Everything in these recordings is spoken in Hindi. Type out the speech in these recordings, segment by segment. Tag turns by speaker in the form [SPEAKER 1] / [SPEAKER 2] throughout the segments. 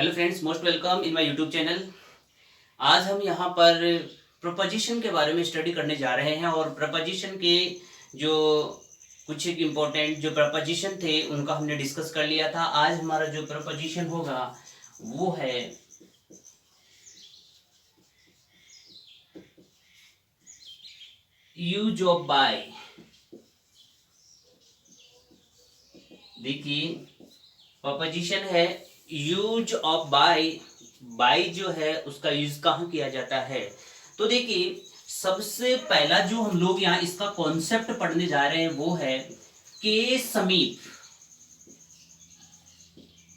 [SPEAKER 1] Hello friends, most welcome in my YouTube channel. आज हम यहाँ पर प्रपोजिशन के बारे में स्टडी करने जा रहे हैं और प्रपोजिशन के जो कुछ एक इम्पोर्टेंट जो प्रपोजिशन थे उनका हमने डिस्कस कर लिया था। आज हमारा जो प्रपोजिशन होगा वो है यूज ऑफ बाय। देखिए, प्रपोजिशन है यूज ऑफ बाय। बाय जो है उसका यूज कहाँ किया जाता है? तो देखिए, सबसे पहला जो हम लोग यहाँ इसका कॉन्सेप्ट पढ़ने जा रहे हैं वो है के समीप।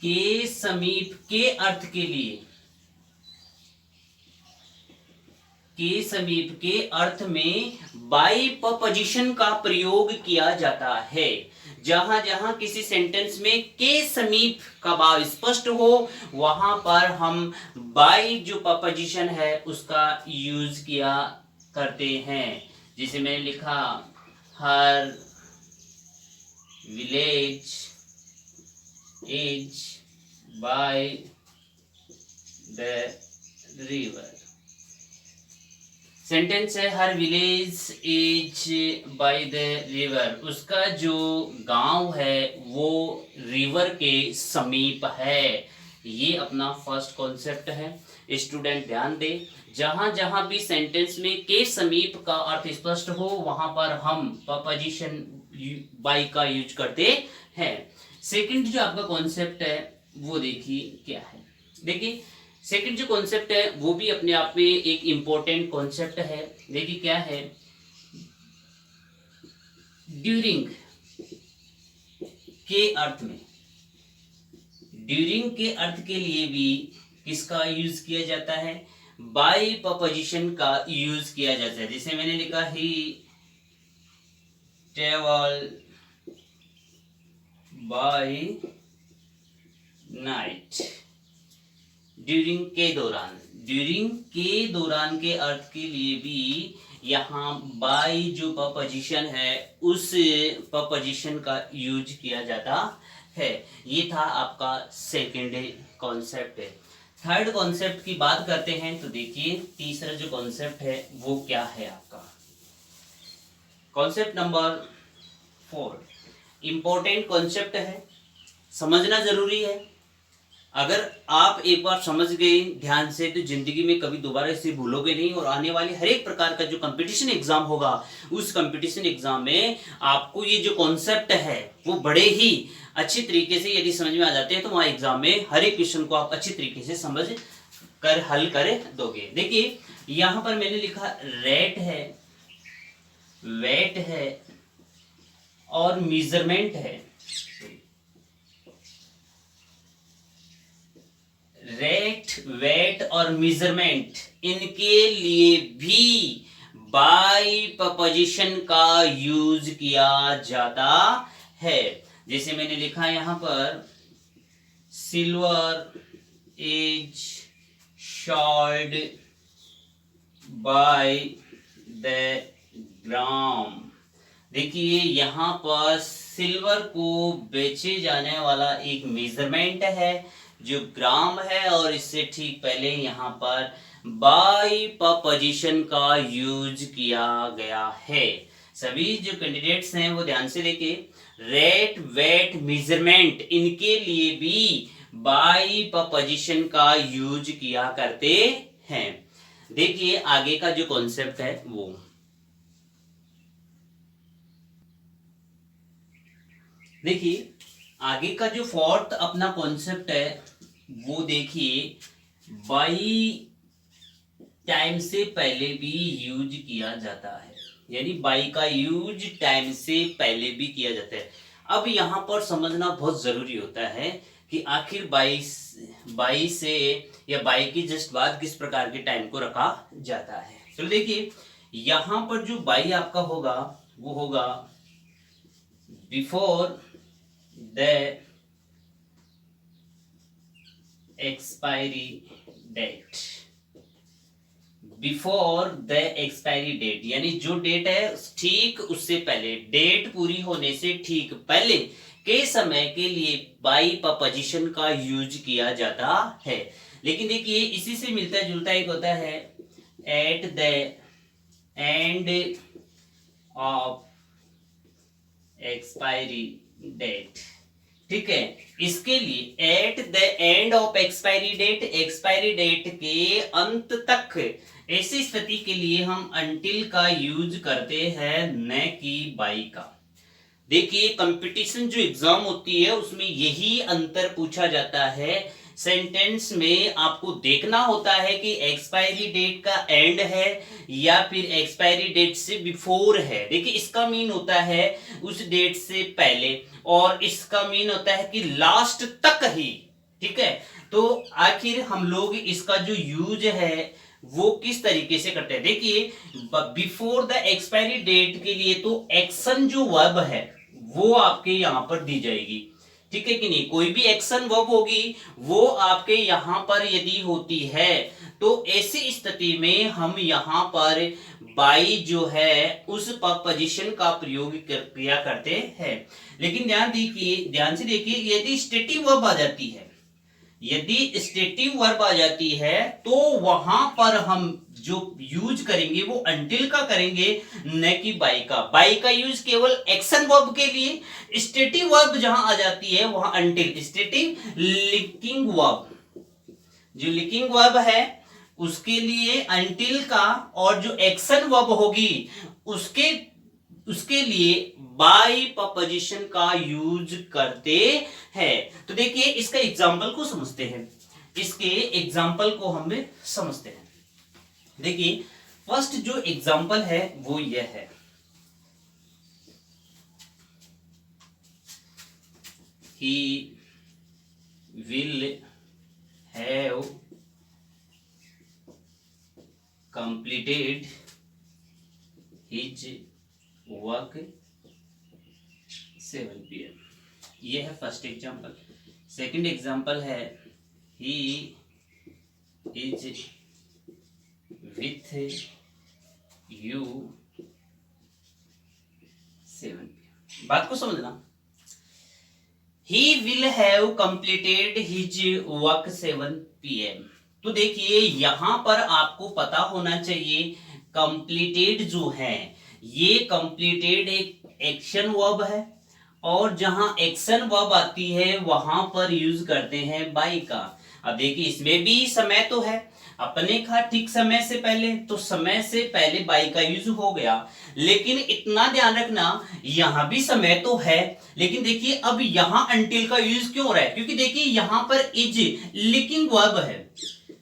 [SPEAKER 1] के समीप के अर्थ के लिए, के समीप के अर्थ में बाय प्रपोजिशन का प्रयोग किया जाता है। जहां जहां किसी सेंटेंस में के समीप का भाव स्पष्ट हो वहां पर हम बाय जो प्रपोजिशन है उसका यूज किया करते हैं। जिसे मैंने लिखा, her village is by the river. Sentence है her village is by the river. उसका जो गांव है वो रिवर के समीप है। ये अपना फर्स्ट कॉन्सेप्ट है। स्टूडेंट ध्यान दे, जहां जहां भी सेंटेंस में के समीप का अर्थ स्पष्ट हो वहां पर हम प्रपोजिशन बाय का यूज करते हैं। सेकंड जो आपका कॉन्सेप्ट है वो देखिए क्या है। देखिए, सेकंड जो कॉन्सेप्ट है वो भी अपने आप में एक इम्पोर्टेंट कॉन्सेप्ट है। देखिए क्या है, ड्यूरिंग के अर्थ में, ड्यूरिंग के अर्थ के लिए भी किसका यूज किया जाता है? बाय प्रपोजिशन का यूज किया जाता है। जिसे मैंने लिखा ही ट्रेवल बाय नाइट। ड्यूरिंग के दौरान, ड्यूरिंग के दौरान के अर्थ के लिए भी यहाँ बाय जो प्रपोजिशन है उस प्रपोजिशन का यूज किया जाता है। ये था आपका सेकेंड कॉन्सेप्ट है। थर्ड कॉन्सेप्ट की बात करते हैं तो देखिए, तीसरा जो कॉन्सेप्ट है वो क्या है आपका? कॉन्सेप्ट नंबर 4 इंपॉर्टेंट कॉन्सेप्ट है, समझना जरूरी है। अगर आप एक बार समझ गए ध्यान से तो जिंदगी में कभी दोबारा इसे भूलोगे नहीं और आने वाले हर एक प्रकार का जो कंपटीशन एग्जाम होगा उस कंपटीशन एग्जाम में आपको ये जो कॉन्सेप्ट है वो बड़े ही अच्छी तरीके से यदि समझ में आ जाते हैं तो वहां एग्जाम में हर एक क्वेश्चन को आप अच्छी तरीके से समझ कर हल कर दोगे। देखिए, यहां पर मैंने लिखा रेट है, वेट है और मेजरमेंट है। रेट, वेट और मेजरमेंट, इनके लिए भी बाय प्रपोजिशन का यूज किया जाता है। जैसे मैंने लिखा यहां पर, silver is शॉल्ड by the gram. देखिए, यहां पर सिल्वर को बेचे जाने वाला एक मेजरमेंट है जो ग्राम है और इससे ठीक पहले यहाँ पर बाय प्रपोजिशन का यूज किया गया है। सभी जो कैंडिडेट्स हैं वो ध्यान से देखिए, रेट, वेट, मेजरमेंट, इनके लिए भी बाय प्रपोजिशन का यूज किया करते हैं। देखिए आगे का जो कॉन्सेप्ट है वो, देखिए आगे का जो फोर्थ अपना कॉन्सेप्ट है वो देखिए, बाई टाइम से पहले भी यूज किया जाता है। यानी बाई का यूज टाइम से पहले भी किया जाता है। अब यहां पर समझना बहुत जरूरी होता है कि आखिर बाई से या बाई की जस्ट बाद किस प्रकार के टाइम को रखा जाता है। चलो देखिए, यहां पर जो बाई आपका होगा वो होगा before the expiry date. Before the expiry date यानी जो डेट है ठीक उससे पहले, डेट पूरी होने से ठीक पहले के समय के लिए बाई प्रपोजिशन का यूज किया जाता है। लेकिन देखिए इसी से मिलता जुलता एक होता है at the end of expiry date. ठीक है, इसके लिए at the end of expiry date, expiry date के अंत तक, ऐसी स्थिति के लिए हम अंटिल का यूज करते हैं, न कि बाई का। देखिए कंपटीशन जो एग्जाम होती है उसमें यही अंतर पूछा जाता है। सेंटेंस में आपको देखना होता है कि एक्सपायरी डेट का एंड है या फिर एक्सपायरी डेट से बिफोर है। देखिए इसका मीन होता है उस डेट से पहले, और इसका मीन होता है कि लास्ट तक ही। ठीक है, तो आखिर हम लोग इसका जो यूज है वो किस तरीके से करते हैं। देखिए बिफोर द एक्सपायरी डेट के लिए तो एक्शन जो वर्ब है वो आपके यहां पर दी जाएगी। ठीक है कि नहीं, कोई भी एक्शन वर्ब होगी वो आपके यहां पर यदि होती है तो ऐसी स्थिति में हम यहां पर बाई जो है उस प्रपोजिशन का प्रयोग किया करते हैं। लेकिन ध्यान से देखिए यदि स्टेटिव वर्ब आ जाती है, यदि स्टेटिव वर्ब आ जाती है तो वहां पर हम जो यूज करेंगे वो अंटिल का करेंगे, न कि बाई का। बाई का यूज केवल एक्शन वर्ब के लिए, स्टेटिव वर्ब जहां आ जाती है वहां अंटिल। स्टेटिव लिंकिंग वर्ब, जो लिंकिंग वर्ब है उसके लिए अंटिल का, और जो एक्शन वर्ब होगी उसके लिए बाई प्रपोजिशन का यूज करते हैं। तो देखिए इसका एग्जांपल को समझते हैं, इसके एग्जांपल को हम समझते हैं। देखिए फर्स्ट जो एग्जांपल है वो यह है, he will have completed his work 7 PM। ये है फर्स्ट एग्जांपल। सेकंड एग्जांपल है he is with you 7 PM। बात को समझना, he will have completed his work 7 PM। तो देखिए यहां पर आपको पता होना चाहिए कंप्लीटेड जो है ये कंप्लीटेड एक एक्शन वर्ब है, और जहां एक्शन वर्ब आती है वहां पर यूज करते हैं बाई का। अब देखिए इसमें भी समय तो है, अपने का ठीक समय से पहले, तो समय से पहले बाई का यूज हो गया। लेकिन इतना ध्यान रखना यहां भी समय तो है, लेकिन देखिए अब यहां अंटिल का यूज क्यों हो रहा है, क्योंकि देखिए यहां पर इज लिंकिंग वर्ब है।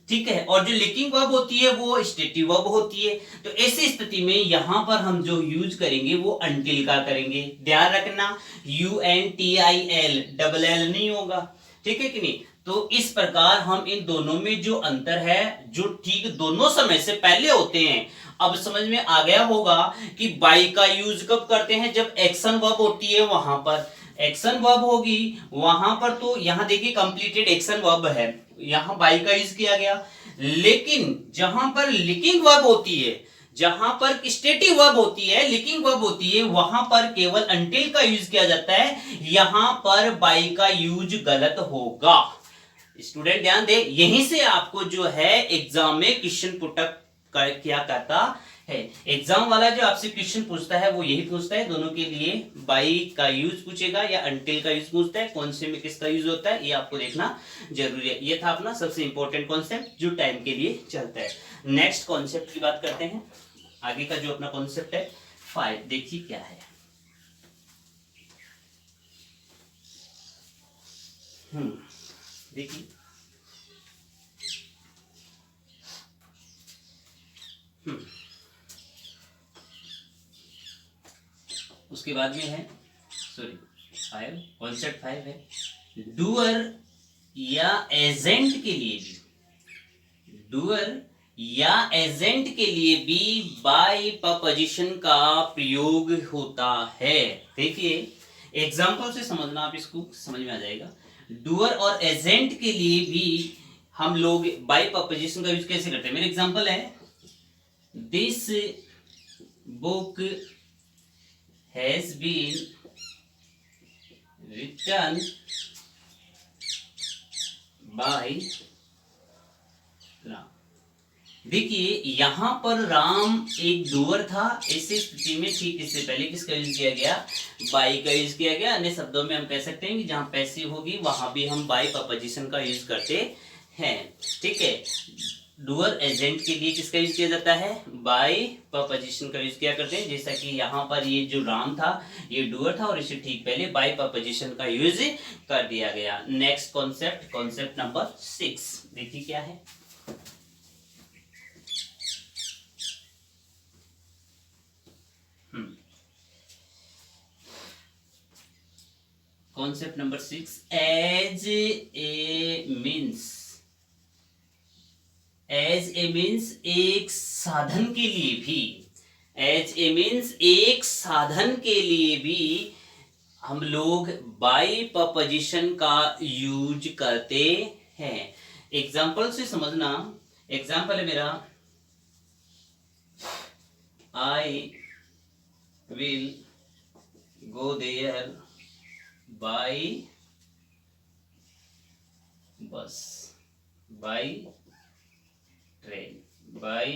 [SPEAKER 1] ठीक है, और जो लिंकिंग वर्ब होती है वो स्टेटिव वर्ब होती है, तो ऐसी स्थिति में यहां पर हम जो यूज करेंगे वो अंटिल का करेंगे। ध्यान रखना UNTIL डबल एल नहीं होगा। ठीक है कि नहीं, तो इस प्रकार हम इन दोनों में जो अंतर है जो ठीक दोनों समय से पहले होते हैं, अब समझ में आ गया होगा कि बाई का यूज कब करते हैं, जब एक्शन वर्ब होती है वहां पर एक्शन वर्ब होगी वहां पर। तो यहां देखिए कंप्लीटेड एक्शन वर्ब है, यहां बाई का यूज किया गया। लेकिन जहां पर लिंकिंग वर्ब होती है, जहां पर स्टेटिव वर्ब होती है, लिंकिंग वर्ब होती है, वहां पर केवल अंटिल का यूज किया जाता है, यहां पर बाई का यूज गलत होगा। स्टूडेंट ध्यान दे, यहीं से आपको जो है एग्जाम में क्वेश्चन पुटअप किया करता है। एग्जाम वाला जो आपसे क्वेश्चन पूछता है वो यही पूछता है, दोनों के लिए बाई का यूज पूछेगा या अंटिल का यूज पूछता है, कौन से में किसका यूज होता है ये आपको देखना जरूरी है। ये था अपना सबसे इंपॉर्टेंट कॉन्सेप्ट जो टाइम के लिए चलता है। नेक्स्ट कॉन्सेप्ट की बात करते हैं, आगे का जो अपना कॉन्सेप्ट है 5। देखिए क्या है, देखिए उसके बाद में है सॉरी 5, कॉन्सेप्ट 5 है डूअर या एजेंट के लिए भी, डूअर या एजेंट के लिए भी बाय प्रपोजिशन का प्रयोग होता है। देखिए एग्जांपल से समझना, आप इसको समझ में आ जाएगा। डूअर और एजेंट के लिए भी हम लोग बाय प्रपोजिशन का यूज कैसे करते हैं। मेरे एग्जांपल है this book has been written by Ram. देखिए यहां पर राम एक डूअर था, ऐसी स्थिति में ठीक इससे पहले किसका यूज किया गया, बाई का यूज किया गया। अन्य शब्दों में हम कह सकते हैं कि जहां पैसिव होगी वहां भी हम बाई प्रपोजिशन का यूज करते हैं। ठीक है, डूअर एजेंट के लिए किसका यूज किया जाता है, बाई प्रपोजिशन का यूज किया करते हैं। जैसा कि यहाँ पर ये जो राम था ये डूअर था और इसे ठीक पहले बाई प्रपोजिशन का यूज कर दिया गया। नेक्स्ट कॉन्सेप्ट, कॉन्सेप्ट नंबर 6 देखिए क्या है। Concept number 6, as a means. As a means एक साधन के लिए भी, एज ए मीन्स एक साधन के लिए भी हम लोग बाई प्रपोजिशन का यूज करते हैं। एग्जाम्पल से समझना, एग्जाम्पल है मेरा, I will go there by bus, by train, by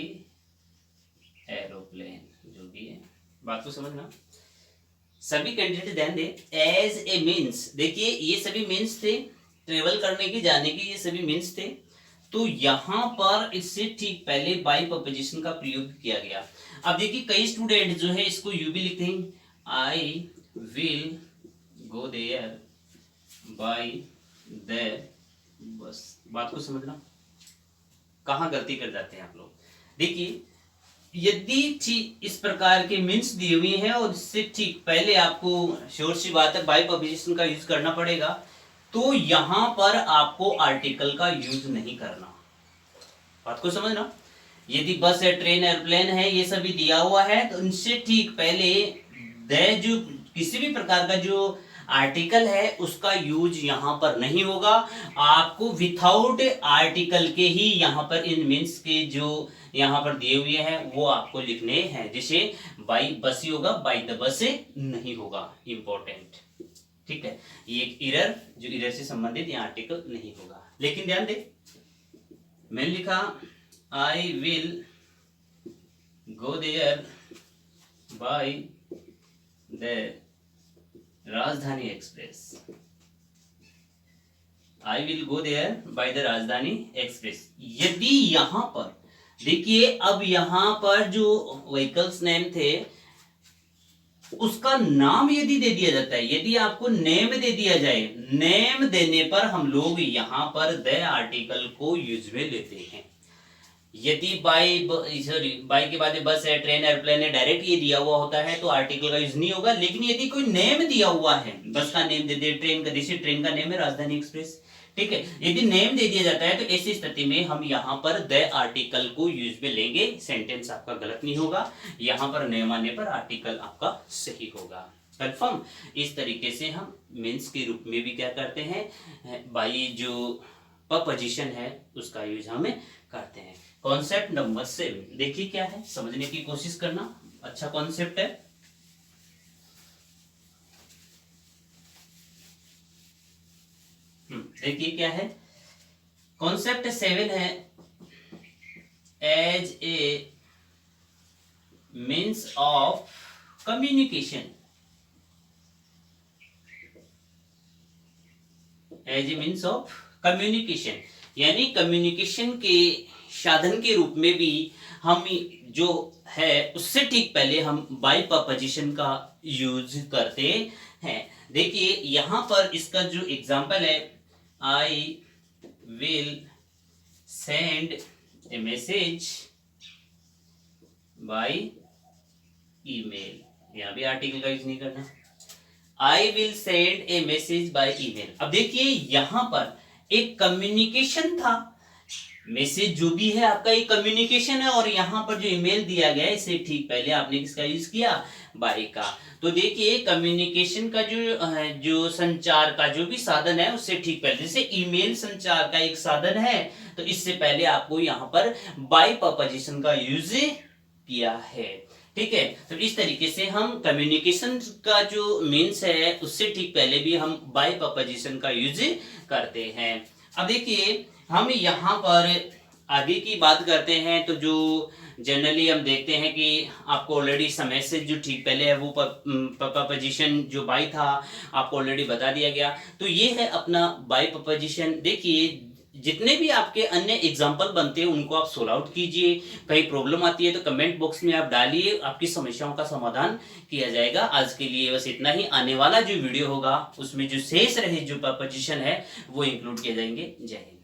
[SPEAKER 1] aeroplane, जो भी है बात को समझना। सभी कैंडिडेट ध्यान दे, एज ए मीन्स, देखिए ये सभी मीन्स थे, ट्रेवल करने की, जाने की, ये सभी मीन्स थे। तो यहां पर इससे ठीक पहले बाई प्रपोजिशन का प्रयोग किया गया। अब देखिए कई स्टूडेंट जो है इसको यू भी लिखते हैं, I will go there by the bus. बात को समझना, कहां गलती कर जाते हैं आप लोग। देखिए यदि इस प्रकार के मीन्स दिए हुए हैं और इससे ठीक पहले आपको श्योर सी बात है बाई प्रपोजिशन का यूज करना पड़ेगा, तो यहां पर आपको आर्टिकल का यूज नहीं करना। बात को समझना, यदि बस है, ट्रेन, एयरप्लेन है, ये सभी दिया हुआ है तो इनसे ठीक पहले द जो किसी भी प्रकार का जो आर्टिकल है उसका यूज यहां पर नहीं होगा। आपको विथआउट आर्टिकल के ही यहां पर इन मीन्स के जो यहां पर दिए हुए हैं वो आपको लिखने हैं। जैसे बाई बस ही होगा, बाई द बस नहीं होगा, इंपॉर्टेंट। ठीक है, ये एक इरर, जो इरर से संबंधित यहाँ आर्टिकल नहीं होगा। लेकिन ध्यान दे, मैंने लिखा I will go there by the Rajdhani express, I will go there by the Rajdhani express. यदि यहां पर देखिए, अब यहां पर जो व्हीकल्स नेम थे उसका नाम यदि दे दिया जाता है, यदि आपको नेम दे दिया जाए, नेम देने पर हम लोग यहां पर द आर्टिकल को यूज में लेते हैं। यदि बाई के बाद बस है, ट्रेन, एयरप्लेन है, डायरेक्ट ये दिया हुआ होता है तो आर्टिकल का यूज नहीं होगा। लेकिन यदि कोई नेम दिया हुआ है, बस का नेम दे दे, ट्रेन का, जैसे ट्रेन का नेम है राजधानी एक्सप्रेस, ठीक है, यदि नेम दे दिया जाता है तो ऐसी स्थिति में हम यहाँ पर द आर्टिकल को यूज में लेंगे। सेंटेंस आपका गलत नहीं होगा, यहाँ पर नेम आने पर आर्टिकल आपका सही होगा। कंफर्म। इस तरीके से हम मीन्स के रूप में भी क्या करते हैं, बाई जो प्रपोजिशन है उसका यूज हमें करते हैं। कॉन्सेप्ट नंबर 7 देखिए क्या है, समझने की कोशिश करना, अच्छा कॉन्सेप्ट है। देखिए क्या है, कॉन्सेप्ट 7 है, as a means of communication, as a means of communication, यानी कम्युनिकेशन के साधन के रूप में भी हम जो है उससे ठीक पहले हम बाई प्रपोजिशन का यूज करते हैं। देखिए यहां पर इसका जो एग्जांपल है, I will send A message by email, यहां भी आर्टिकल का यूज नहीं करना। I will send A message by email. अब देखिए यहां पर एक कम्युनिकेशन था, मैसेज जो भी है आपका एक कम्युनिकेशन है, और यहां पर जो ईमेल दिया गया है इसे ठीक पहले आपने किसका यूज किया, बाय का। तो देखिए कम्युनिकेशन का जो संचार का जो भी साधन है उससे ठीक पहले, जैसे ईमेल संचार का एक साधन है तो इससे पहले आपको यहां पर बाय प्रपोजिशन का यूज किया है। ठीक है। तो इस तरीके से हम कम्युनिकेशन का जो मीन्स है उससे ठीक पहले भी हम बाय प्रपोजिशन का यूज करते हैं। अब देखिए हम यहाँ पर आगे की बात करते हैं। तो जो जनरली हम देखते हैं कि आपको ऑलरेडी समय से जो ठीक पहले है वो प्रपोजिशन जो बाय था आपको ऑलरेडी बता दिया गया। तो ये है अपना बाय प्रपोजिशन। देखिए जितने भी आपके अन्य एग्जाम्पल बनते हैं उनको आप सोल्व आउट कीजिए। कहीं प्रॉब्लम आती है तो कमेंट बॉक्स में आप डालिए, आपकी समस्याओं का समाधान किया जाएगा। आज के लिए बस इतना ही। आने वाला जो वीडियो होगा उसमें जो शेष रहे जो प्रपोजिशन है वो इंक्लूड किए जाएंगे। जय हिंद।